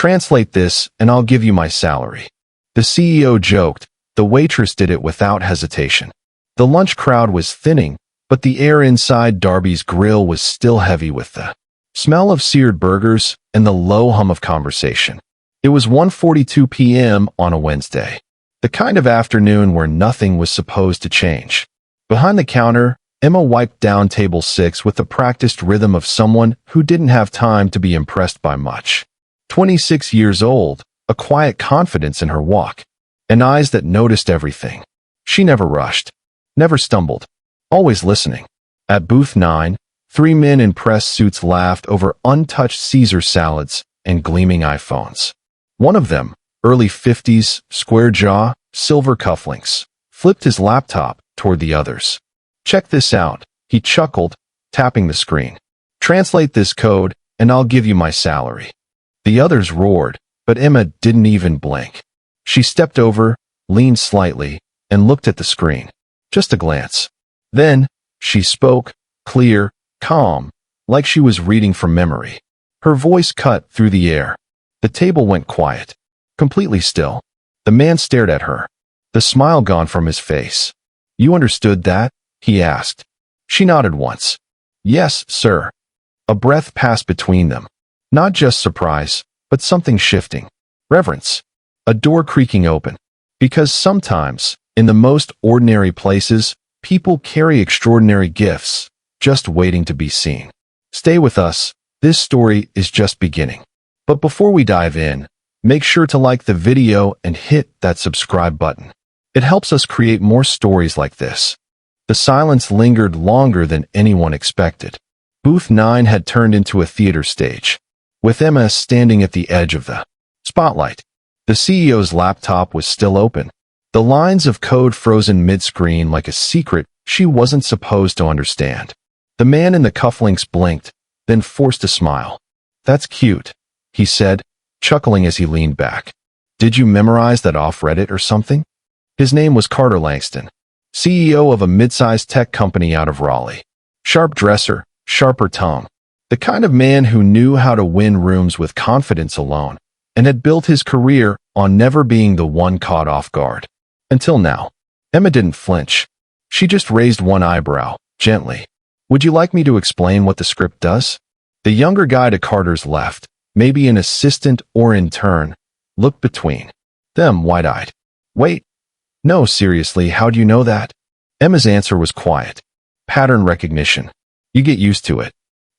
Translate this, and I'll give you my salary." The CEO joked. The waitress did it without hesitation. The lunch crowd was thinning, but the air inside Darby's grill was still heavy with the smell of seared burgers and the low hum of conversation. It was 1:42 p.m. on a Wednesday, the kind of afternoon where nothing was supposed to change. Behind the counter, Emma wiped down table 6 with the practiced rhythm of someone who didn't have time to be impressed by much. 26 years old, a quiet confidence in her walk, and eyes that noticed everything. She never rushed, never stumbled, always listening. At booth 9, 3 men in press suits laughed over untouched Caesar salads and gleaming iPhones. One of them, early 50s, square jaw, silver cufflinks, flipped his laptop toward the others. "Check this out," he chuckled, tapping the screen. "Translate this code, and I'll give you my salary." The others roared, but Emma didn't even blink. She stepped over, leaned slightly, and looked at the screen. Just a glance. Then, she spoke, clear, calm, like she was reading from memory. Her voice cut through the air. The table went quiet, completely still. The man stared at her, the smile gone from his face. "You understood that?" he asked. She nodded once. "Yes, sir." A breath passed between them. Not just surprise, but something shifting. Reverence. A door creaking open. Because sometimes, in the most ordinary places, people carry extraordinary gifts, just waiting to be seen. Stay with us, this story is just beginning. But before we dive in, make sure to like the video and hit that subscribe button. It helps us create more stories like this. The silence lingered longer than anyone expected. Booth 9 had turned into a theater stage, with Emma standing at the edge of the spotlight. The CEO's laptop was still open, the lines of code frozen mid-screen like a secret she wasn't supposed to understand. The man in the cufflinks blinked, then forced a smile. "That's cute," he said, chuckling as he leaned back. "Did you memorize that off Reddit or something?" His name was Carter Langston, CEO of a mid-sized tech company out of Raleigh. Sharp dresser, sharper tongue. The kind of man who knew how to win rooms with confidence alone, and had built his career on never being the one caught off guard. Until now. Emma didn't flinch. She just raised one eyebrow, gently. "Would you like me to explain what the script does?" The younger guy to Carter's left, maybe an assistant or intern, looked between them wide-eyed. "Wait. No, seriously, how do you know that?" Emma's answer was quiet. Pattern recognition. You get used to it.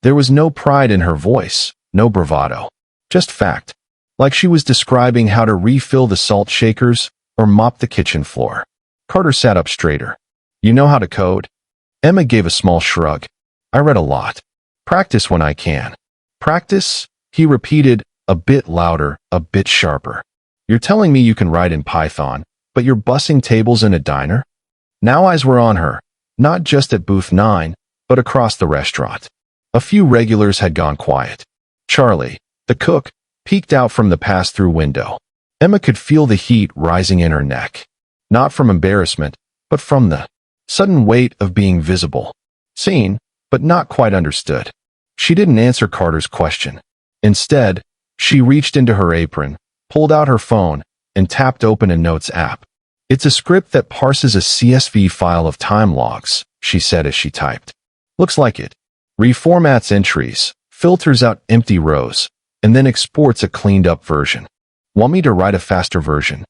There was no pride in her voice, no bravado. Just fact. Like she was describing how to refill the salt shakers or mop the kitchen floor. Carter sat up straighter. "You know how to code?" Emma gave a small shrug. "I read a lot. Practice when I can." "Practice?" he repeated, a bit louder, a bit sharper. "You're telling me you can write in Python, but you're bussing tables in a diner?" Now eyes were on her, not just at booth 9, but across the restaurant. A few regulars had gone quiet. Charlie, the cook, peeked out from the pass-through window. Emma could feel the heat rising in her neck. Not from embarrassment, but from the sudden weight of being visible. Seen, but not quite understood. She didn't answer Carter's question. Instead, she reached into her apron, pulled out her phone, and tapped open a Notes app. "It's a script that parses a CSV file of time logs," she said as she typed. "Looks like it. Reformats entries, filters out empty rows, and then exports a cleaned-up version. Want me to write a faster version?"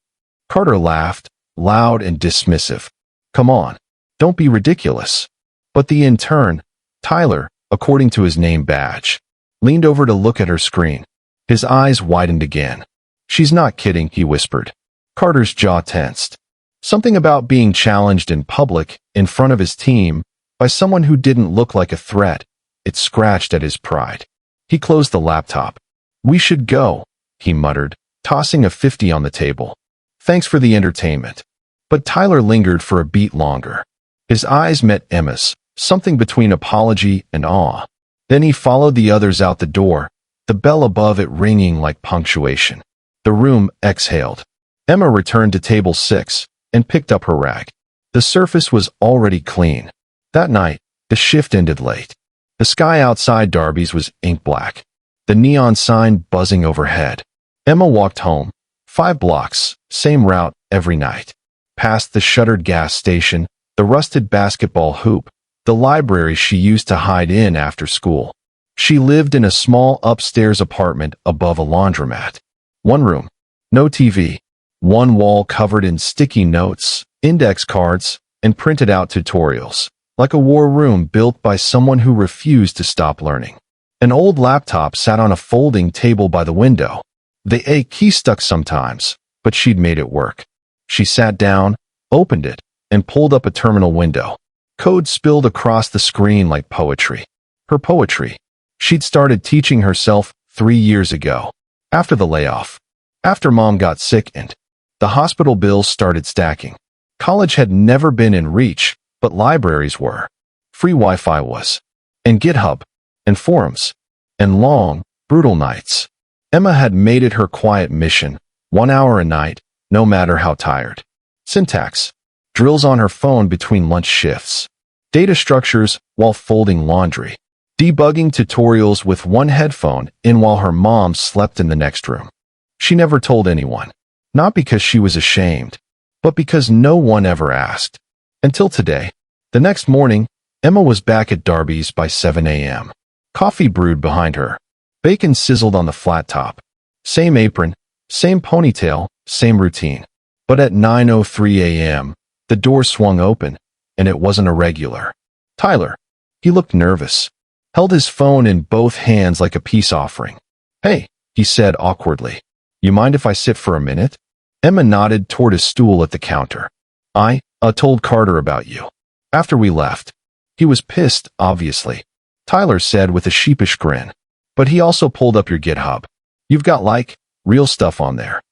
Carter laughed, loud and dismissive. "Come on, don't be ridiculous." But the intern, Tyler, according to his name badge, leaned over to look at her screen. His eyes widened again. "She's not kidding," he whispered. Carter's jaw tensed. Something about being challenged in public, in front of his team, by someone who didn't look like a threat. It scratched at his pride. He closed the laptop. "We should go," he muttered, tossing a 50 on the table. "Thanks for the entertainment." But Tyler lingered for a beat longer. His eyes met Emma's, something between apology and awe. Then he followed the others out the door, the bell above it ringing like punctuation. The room exhaled. Emma returned to table 6 and picked up her rag. The surface was already clean. That night, the shift ended late. The sky outside Darby's was ink black, the neon sign buzzing overhead. Emma walked home. 5 blocks, same route, every night. Past the shuttered gas station, the rusted basketball hoop, the library she used to hide in after school. She lived in a small upstairs apartment above a laundromat. One room, no TV, one wall covered in sticky notes, index cards, and printed out tutorials, like a war room built by someone who refused to stop learning. An old laptop sat on a folding table by the window. The A key stuck sometimes, but she'd made it work. She sat down, opened it, and pulled up a terminal window. Code spilled across the screen like poetry. Her poetry. She'd started teaching herself 3 years ago. After the layoff. After Mom got sick and the hospital bills started stacking. College had never been in reach, but libraries were. Free Wi-Fi was. And GitHub. And forums. And long, brutal nights. Emma had made it her quiet mission, 1 hour a night, no matter how tired. Syntax. Drills on her phone between lunch shifts. Data structures while folding laundry. Debugging tutorials with one headphone in while her mom slept in the next room. She never told anyone. Not because she was ashamed, but because no one ever asked. Until today. The next morning, Emma was back at Darby's by 7 a.m. Coffee brewed behind her. Bacon sizzled on the flat top. Same apron, same ponytail, same routine. But at 9:03 a.m., the door swung open, and it wasn't a regular. Tyler. He looked nervous. Held his phone in both hands like a peace offering. Hey, he said awkwardly. You mind if I sit for a minute? Emma nodded toward a stool at the counter. I told Carter about you. After we left. He was pissed, obviously. Tyler said with a sheepish grin. But he also pulled up your GitHub. You've got, like, real stuff on there.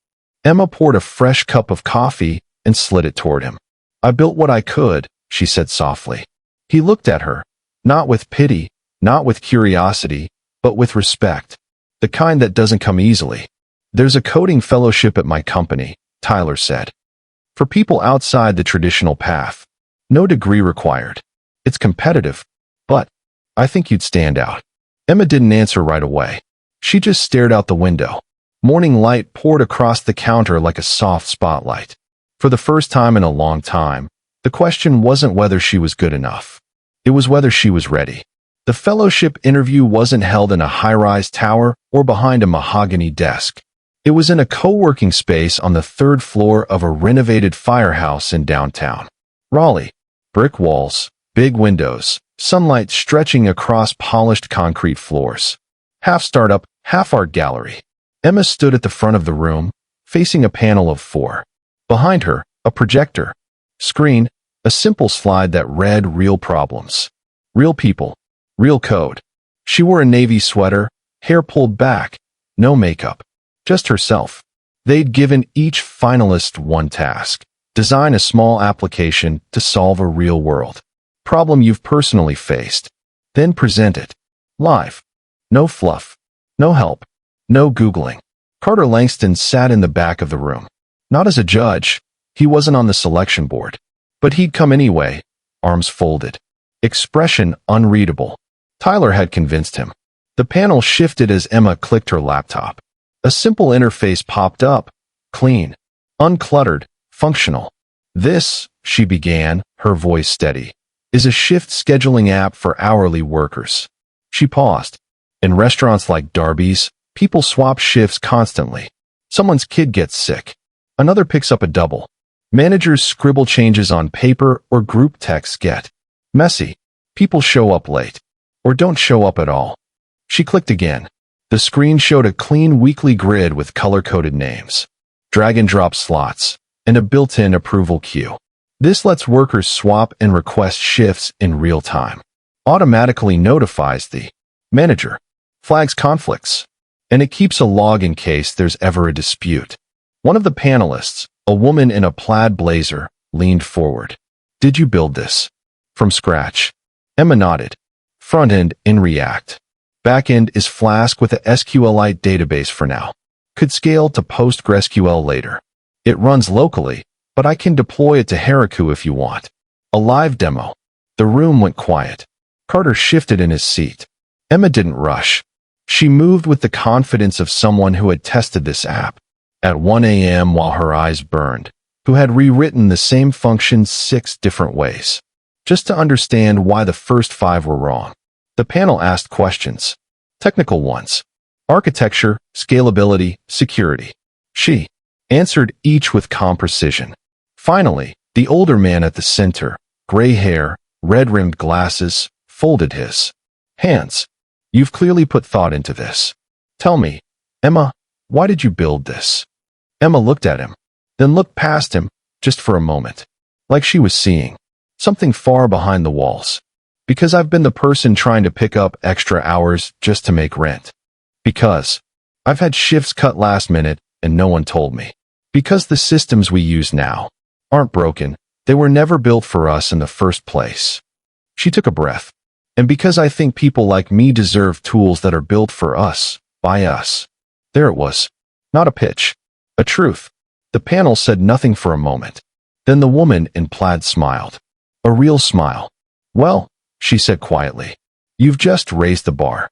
Emma poured a fresh cup of coffee and slid it toward him. I built what I could, she said softly. He looked at her. Not with pity, not with curiosity, but with respect. The kind that doesn't come easily. There's a coding fellowship at my company, Tyler said. For people outside the traditional path. No degree required. It's competitive, but I think you'd stand out. Emma didn't answer right away. She just stared out the window. Morning light poured across the counter like a soft spotlight. For the first time in a long time, the question wasn't whether she was good enough. It was whether she was ready. The fellowship interview wasn't held in a high-rise tower or behind a mahogany desk. It was in a co-working space on the 3rd floor of a renovated firehouse in downtown Raleigh. Brick walls, big windows, sunlight stretching across polished concrete floors. Half startup, half art gallery. Emma stood at the front of the room, facing a panel of 4. Behind her, a projector. Screen, a simple slide that read real problems. Real people. Real code. She wore a navy sweater, hair pulled back, no makeup. Just herself. They'd given each finalist one task. Design a small application to solve a real-world problem you've personally faced. Then present it. Live. No fluff. No help. No Googling. Carter Langston sat in the back of the room. Not as a judge. He wasn't on the selection board. But he'd come anyway, arms folded. Expression unreadable. Tyler had convinced him. The panel shifted as Emma clicked her laptop. A simple interface popped up. Clean. Uncluttered. Functional. This, she began, her voice steady, is a shift scheduling app for hourly workers. She paused. In restaurants like Darby's, people swap shifts constantly. Someone's kid gets sick. Another picks up a double. Managers scribble changes on paper or group texts get messy. People show up late. Or don't show up at all. She clicked again. The screen showed a clean weekly grid with color-coded names, drag-and-drop slots, and a built-in approval queue. This lets workers swap and request shifts in real time. Automatically notifies the manager, flags conflicts, and it keeps a log in case there's ever a dispute. One of the panelists, a woman in a plaid blazer, leaned forward. Did you build this? From scratch. Emma nodded. Front end in React. Back end is Flask with a SQLite database for now. Could scale to PostgreSQL later. It runs locally, but I can deploy it to Heroku if you want. A live demo. The room went quiet. Carter shifted in his seat. Emma didn't rush. She moved with the confidence of someone who had tested this app at 1 a.m. while her eyes burned, who had rewritten the same function 6 different ways, just to understand why the first 5 were wrong. The panel asked questions, technical ones, architecture, scalability, security. She answered each with calm precision. Finally, the older man at the center, gray hair, red-rimmed glasses, folded his hands. You've clearly put thought into this. Tell me, Emma, why did you build this? Emma looked at him, then looked past him, just for a moment, like she was seeing something far behind the walls. Because I've been the person trying to pick up extra hours just to make rent. Because I've had shifts cut last minute and no one told me. Because the systems we use now aren't broken, they were never built for us in the first place. She took a breath. And because I think people like me deserve tools that are built for us, by us. There it was. Not a pitch. A truth. The panel said nothing for a moment. Then the woman in plaid smiled. A real smile. Well, she said quietly, you've just raised the bar.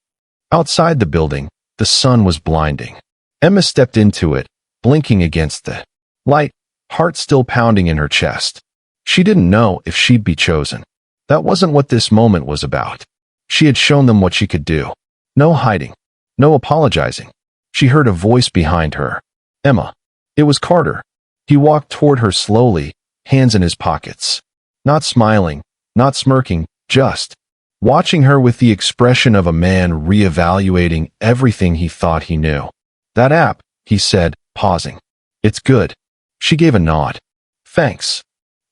Outside the building, the sun was blinding. Emma stepped into it, blinking against the light, heart still pounding in her chest. She didn't know if she'd be chosen. That wasn't what this moment was about. She had shown them what she could do. No hiding. No apologizing. She heard a voice behind her. Emma. It was Carter. He walked toward her slowly, hands in his pockets. Not smiling, not smirking, just watching her with the expression of a man reevaluating everything he thought he knew. That app, he said, pausing. It's good. She gave a nod. Thanks.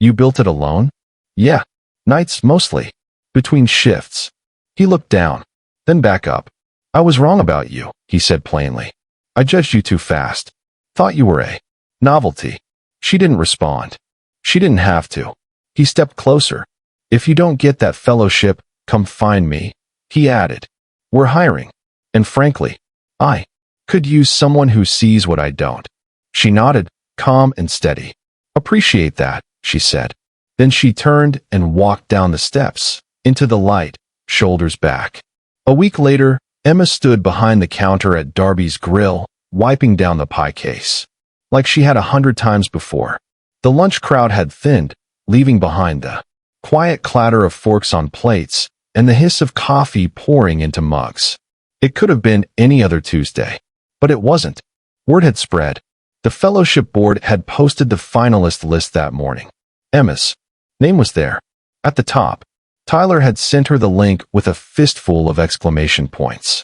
You built it alone? Yeah. Nights mostly. Between shifts. He looked down, then back up. I was wrong about you, he said plainly. I judged you too fast. Thought you were a novelty. She didn't respond. She didn't have to. He stepped closer. If you don't get that fellowship, come find me, he added. We're hiring. And frankly, I could use someone who sees what I don't. She nodded, calm and steady. Appreciate that, she said. Then she turned and walked down the steps, into the light, shoulders back. A week later, Emma stood behind the counter at Darby's Grill, wiping down the pie case. Like she had 100 times before. The lunch crowd had thinned, leaving behind the quiet clatter of forks on plates and the hiss of coffee pouring into mugs. It could have been any other Tuesday. But it wasn't. Word had spread. The fellowship board had posted the finalist list that morning. Emma's name was there. At the top, Tyler had sent her the link with a fistful of exclamation points.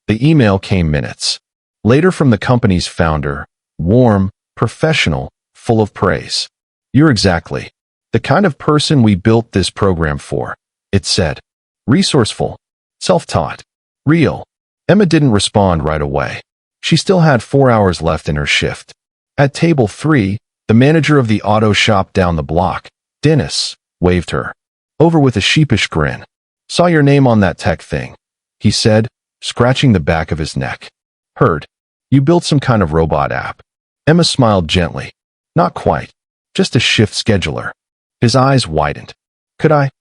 The email came minutes later from the company's founder, warm, professional, full of praise. You're exactly the kind of person we built this program for, it said. Resourceful, self-taught, real. Emma didn't respond right away. She still had 4 hours left in her shift. At table 3, the manager of the auto shop down the block, Dennis, waved her over with a sheepish grin. Saw your name on that tech thing, he said, scratching the back of his neck. Heard. You built some kind of robot app. Emma smiled gently. Not quite. Just a shift scheduler. His eyes widened. Could I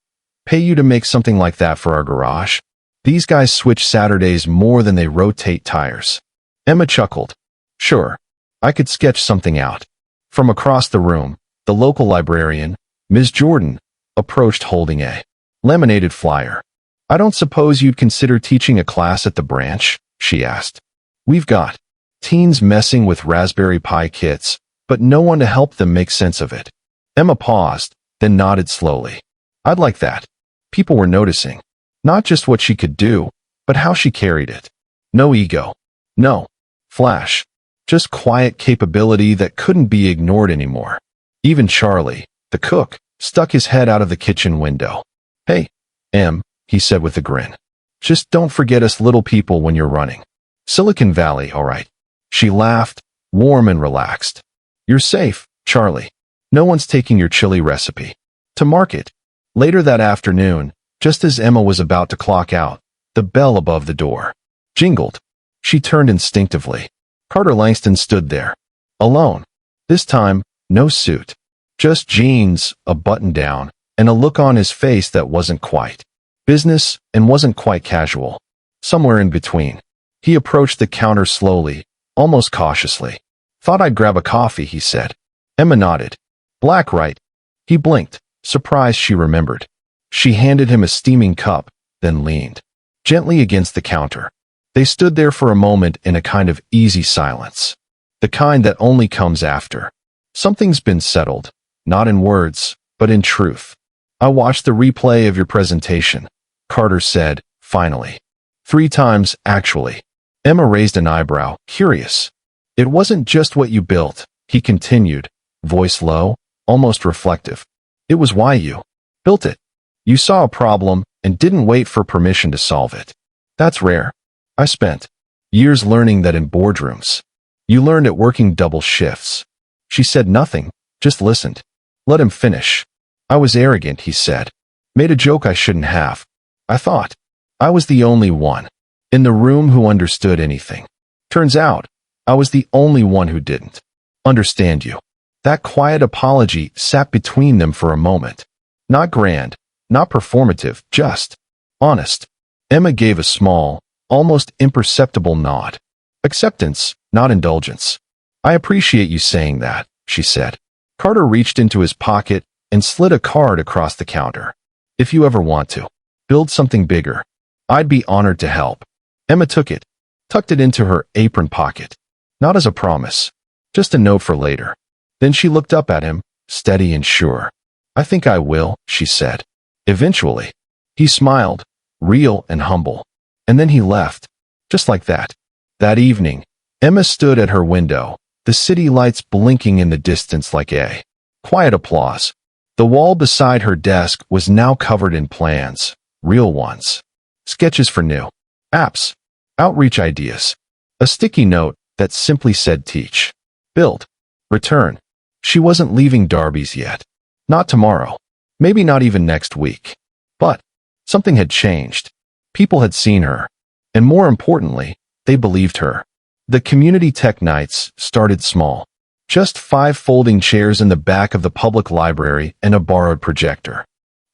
pay you to make something like that for our garage? These guys switch Saturdays more than they rotate tires. Emma chuckled. Sure. I could sketch something out. From across the room, the local librarian, Ms. Jordan, approached holding a laminated flyer. I don't suppose you'd consider teaching a class at the branch, she asked. We've got teens messing with Raspberry Pi kits, but no one to help them make sense of it. Emma paused, then nodded slowly. I'd like that. People were noticing. Not just what she could do, but how she carried it. No ego. No flash. Just quiet capability that couldn't be ignored anymore. Even Charlie, the cook, stuck his head out of the kitchen window. Hey, Em, he said with a grin. Just don't forget us little people when you're running. Silicon Valley, all right. She laughed, warm and relaxed. You're safe, Charlie. No one's taking your chili recipe to market. Later that afternoon, just as Emma was about to clock out, the bell above the door jingled. She turned instinctively. Carter Langston stood there, alone. This time, no suit. Just jeans, a button-down, and a look on his face that wasn't quite business and wasn't quite casual. Somewhere in between. He approached the counter slowly, almost cautiously. "Thought I'd grab a coffee," he said. Emma nodded. "Black, right?" He blinked, surprised she remembered. She handed him a steaming cup, then leaned gently against the counter. They stood there for a moment in a kind of easy silence. The kind that only comes after something's been settled, not in words, but in truth. "I watched the replay of your presentation," Carter said, finally. "3 times, actually." Emma raised an eyebrow, curious. "It wasn't just what you built," he continued, voice low, almost reflective. "It was why you built it. You saw a problem and didn't wait for permission to solve it. That's rare. I spent years learning that in boardrooms. You learned it working double shifts." She said nothing, just listened. Let him finish. "I was arrogant," he said. "Made a joke I shouldn't have. I thought I was the only one in the room who understood anything. Turns out, I was the only one who didn't understand you." That quiet apology sat between them for a moment. Not grand, not performative, just honest. Emma gave a small, almost imperceptible nod. Acceptance, not indulgence. "I appreciate you saying that," she said. Carter reached into his pocket and slid a card across the counter. "If you ever want to build something bigger, I'd be honored to help." Emma took it, tucked it into her apron pocket. Not as a promise, just a note for later. Then she looked up at him, steady and sure. "I think I will," she said. "Eventually." He smiled, real and humble. And then he left, just like that. That evening, Emma stood at her window, the city lights blinking in the distance like a quiet applause. The wall beside her desk was now covered in plans, real ones. Sketches for new apps, outreach ideas. A sticky note that simply said teach, build, return. She wasn't leaving Darby's yet. Not tomorrow. Maybe not even next week. But something had changed. People had seen her. And more importantly, they believed her. The community tech nights started small. Just 5 folding chairs in the back of the public library and a borrowed projector.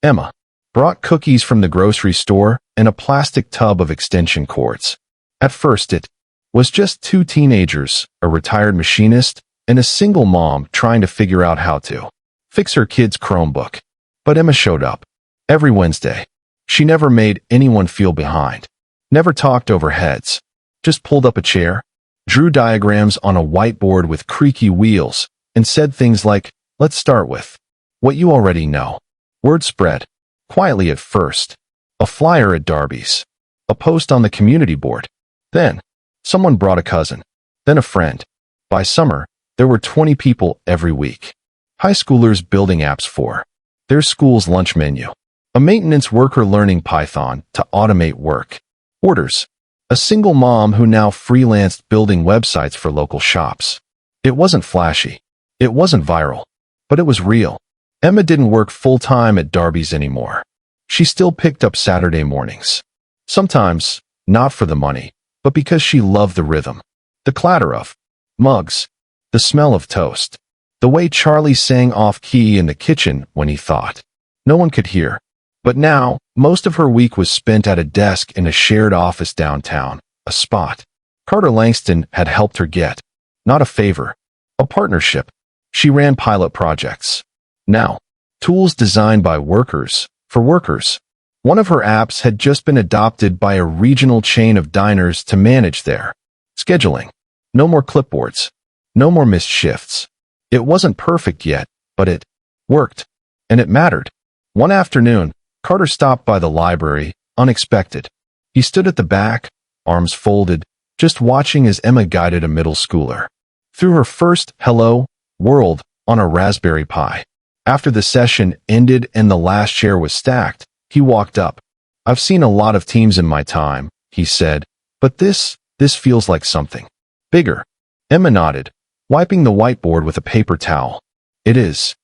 Emma brought cookies from the grocery store and a plastic tub of extension cords. At first it was just 2 teenagers, a retired machinist, and a single mom trying to figure out how to fix her kid's Chromebook. But Emma showed up. Every Wednesday. She never made anyone feel behind. Never talked over heads. Just pulled up a chair, drew diagrams on a whiteboard with creaky wheels, and said things like, "Let's start with what you already know." Word spread. Quietly at first. A flyer at Darby's. A post on the community board. Then, someone brought a cousin. Then a friend. By summer, there were 20 people every week. High schoolers building apps for their school's lunch menu. A maintenance worker learning Python to automate work orders. A single mom who now freelanced building websites for local shops. It wasn't flashy. It wasn't viral. But it was real. Emma didn't work full-time at Darby's anymore. She still picked up Saturday mornings. Sometimes, not for the money, but because she loved the rhythm. The clatter of mugs. The smell of toast. The way Charlie sang off-key in the kitchen when he thought no one could hear. But now, most of her week was spent at a desk in a shared office downtown, a spot Carter Langston had helped her get. Not a favor, a partnership. She ran pilot projects. Now, tools designed by workers, for workers. One of her apps had just been adopted by a regional chain of diners to manage their scheduling. No more clipboards. No more missed shifts. It wasn't perfect yet, but it worked. And it mattered. One afternoon, Carter stopped by the library, unexpected. He stood at the back, arms folded, just watching as Emma guided a middle schooler through her first hello world on a Raspberry Pi. After the session ended and the last chair was stacked, he walked up. "I've seen a lot of teams in my time," he said, "but this feels like something bigger." Emma nodded, wiping the whiteboard with a paper towel. "It is."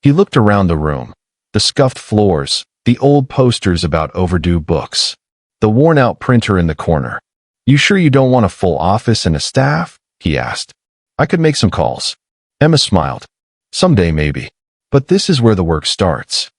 He looked around the room. The scuffed floors, the old posters about overdue books, the worn-out printer in the corner. "You sure you don't want a full office and a staff?" he asked. "I could make some calls." Emma smiled. "Someday maybe. But this is where the work starts."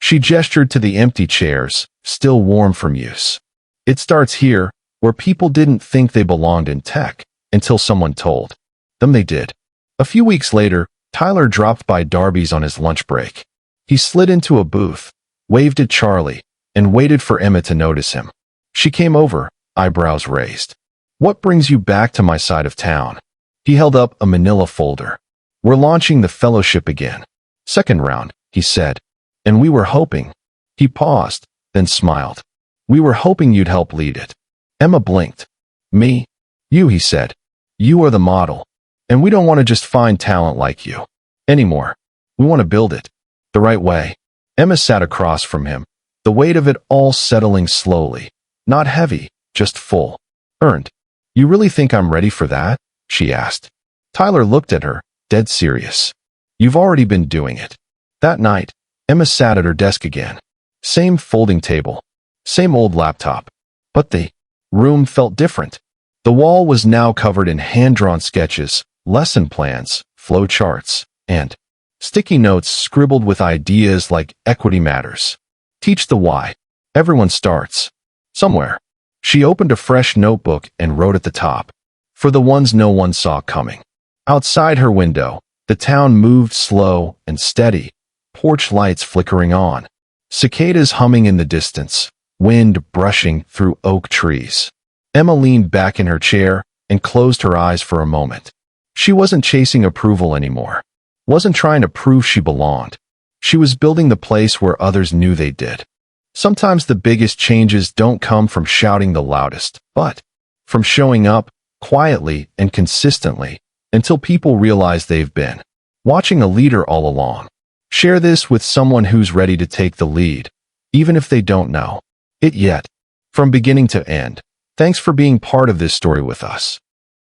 She gestured to the empty chairs, still warm from use. "It starts here, where people didn't think they belonged in tech until someone told them they did. A few weeks later, Tyler dropped by Darby's on his lunch break. He slid into a booth, waved at Charlie, and waited for Emma to notice him. She came over, eyebrows raised. "What brings you back to my side of town?" He held up a manila folder. "We're launching the fellowship again. Second round," he said. "And we were hoping." He paused, then smiled. "We were hoping you'd help lead it." Emma blinked. "Me?" "You," he said. "You are the model. And we don't want to just find talent like you anymore. We want to build it the right way." Emma sat across from him, the weight of it all settling slowly. Not heavy, just full. "Earned. You really think I'm ready for that?" she asked. Tyler looked at her, dead serious. "You've already been doing it." That night, Emma sat at her desk again. Same folding table, same old laptop. But the room felt different. The wall was now covered in hand-drawn sketches, lesson plans, flow charts, and sticky notes scribbled with ideas like equity matters. Teach the why. Everyone starts somewhere. She opened a fresh notebook and wrote at the top, "For the ones no one saw coming." Outside her window, the town moved slow and steady, porch lights flickering on, cicadas humming in the distance, wind brushing through oak trees. Emma leaned back in her chair and closed her eyes for a moment. She wasn't chasing approval anymore. Wasn't trying to prove she belonged. She was building the place where others knew they did. Sometimes the biggest changes don't come from shouting the loudest, but from showing up quietly and consistently until people realize they've been watching a leader all along. Share this with someone who's ready to take the lead, even if they don't know it yet. From beginning to end, thanks for being part of this story with us.